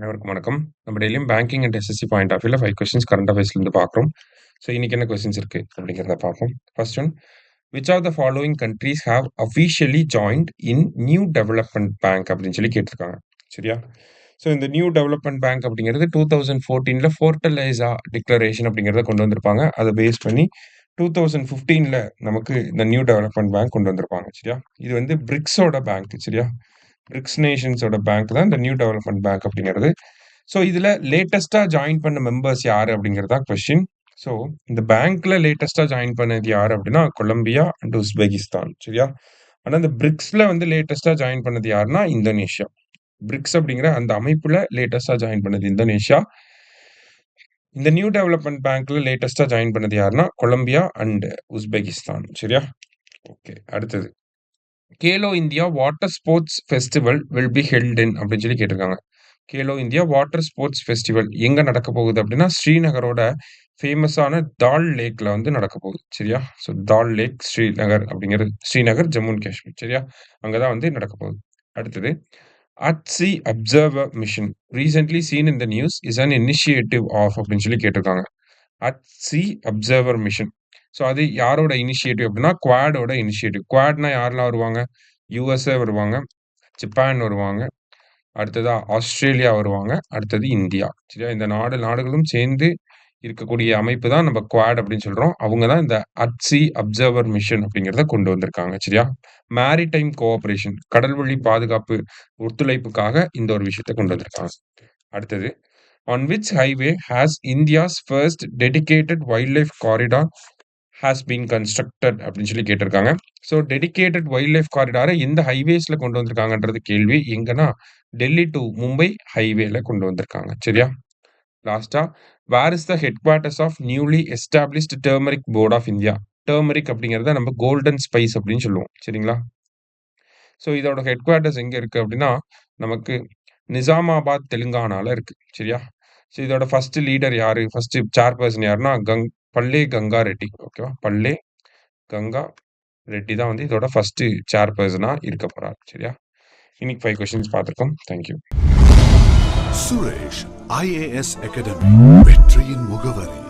அனைவருக்கும் வணக்கம். நம்ம டெய்லியும் banking and SSC point of வியூல 5 கொஸ்டின்ஸ் கரண்ட் அஃபேர்ஸ்லேருந்து பார்க்குறோம். ஸோ இன்னைக்கு என்ன கொஸ்டின்ஸ் இருக்கு அப்படிங்கிறத பார்ப்போம். First one, which of the following countries have officially joined in New Development Bank அப்படின்னு சொல்லி கேட்டிருக்காங்க. சரியா? ஸோ இந்த நியூ டெவலப்மெண்ட் பேங்க் அப்படிங்கிறது 2014ல ஃபோர்டலைஸா டிக்ளரேஷன் அப்படிங்கிறத கொண்டு வந்திருப்பாங்க. அதை பேஸ் பண்ணி 2015ல நமக்கு இந்த நியூ டெவலப்மெண்ட் பேங்க் கொண்டு வந்திருப்பாங்க. சரியா? இது வந்து பிரிக்ஸோட பேங்க். சரியா? பிரிக்ஸ் நேஷன்ஸோட பேங்க் தான் இந்த நியூ டெவலப்மெண்ட் பேங்க் அப்படிங்கிறது. ஸோ இதுல லேட்டஸ்டா ஜாயின் பண்ண மெம்பர்ஸ் யாரு அப்படிங்கிறது தான் கொஸ்டின். ஸோ இந்த பேங்க்ல லேட்டஸ்டா ஜாயின் பண்ணது யாரு அப்படின்னா கொலம்பியா அண்ட் உஸ்பெகிஸ்தான். சரியா? ஆனா இந்த பிரிக்ஸ்ல வந்து லேட்டஸ்டா ஜாயின் பண்ணது யாருன்னா இந்தோனேஷியா. பிரிக்ஸ் அப்படிங்கிற அந்த அமைப்புல லேட்டஸ்டா ஜாயின் பண்ணது இந்தோனேஷியா. இந்த நியூ டெவலப்மெண்ட் பேங்க்ல லேட்டஸ்டா ஜாயின் பண்ணது யாருன்னா கொலம்பியா அண்ட் உஸ்பெகிஸ்தான். சரியா? ஓகே, அடுத்தது Khelo India water sports festival will be held in அப்படின்னு சொல்லி கேட்டிருக்காங்க. Khelo India water sports festival எங்க நடக்க போகுது அப்படின்னா ஸ்ரீநகரோட ஃபேமஸான தால் லேக்ல வந்து நடக்க போகுது. சரியா? ஸோ தால் லேக் ஸ்ரீநகர் அப்படிங்கிறது ஸ்ரீநகர் ஜம்மு அண்ட் காஷ்மீர். சரியா? அங்கதான் வந்து நடக்க போகுது. அடுத்தது at sea observer mission recently seen in the news is an initiative of அப்படின்னு சொல்லி கேட்டிருக்காங்க. At sea observer mission. So அது யாரோட இனிஷியேட்டிவ் அப்படின்னா குவாடோட இனிஷியேட்டிவ். குவாட்னா யாரெல்லாம் வருவாங்க? யுஎஸ்ஏ வருவாங்க, ஜப்பான் வருவாங்க, அடுத்ததா ஆஸ்திரேலியா வருவாங்க, அடுத்தது இந்தியா. சரியா? இந்த நாடுகளும் சேர்ந்து இருக்கக்கூடிய அமைப்பு தான் நம்ம குவாட் அப்படின்னு சொல்றோம். அவங்க தான் இந்த அட் சி அப்சர்வர் மிஷன் அப்படிங்கிறத கொண்டு வந்திருக்காங்க. சரியா? மேரிடைம் கோஆப்பரேஷன் கடல்வழி பாதுகாப்பு ஒத்துழைப்புக்காக இந்த ஒரு விஷயத்த கொண்டு வந்திருக்காங்க. அடுத்தது on which highway has India's first dedicated wildlife corridor has been constructed அப்படின்னு சொல்லி கேட்டிருக்காங்க. ஸோ டெடிகேட்டட் வைல்ட் லைஃப் காரிடாரை எந்த ஹைவேஸ்ல கொண்டு வந்திருக்காங்கன்றது கேள்வி. எங்கன்னா டெல்லி டு மும்பை ஹைவேல கொண்டு வந்திருக்காங்க. சரியா? லாஸ்டா where is the headquarters of newly established turmeric board of India. Turmeric அப்படிங்கிறத நம்ம கோல்டன் ஸ்பைஸ் அப்படின்னு சொல்லுவோம். சரிங்களா? ஸோ இதோட ஹெட் குவார்ட்டர்ஸ் எங்க இருக்கு அப்படின்னா நமக்கு நிசாமாபாத் தெலுங்கானால இருக்கு. சரியா? ஸோ இதோட ஃபர்ஸ்ட் லீடர் யாரு? ஃபர்ஸ்ட் சேர்பர்சன் யாருன்னா பல்லே கங்கா ரெட்டி. ஓகேவா? பல்லே கங்கா ரெட்டி தான் வந்து இதோட ஃபர்ஸ்ட் சேர்பர்சனா இருக்க போறார். சரியா? இன்னைக்கு 5 கொஸ்டின்ஸ் பார்த்துருக்கோம். தேங்க்யூ. சுரேஷ் IAS அகாடமி வெற்றியின் முகவரி.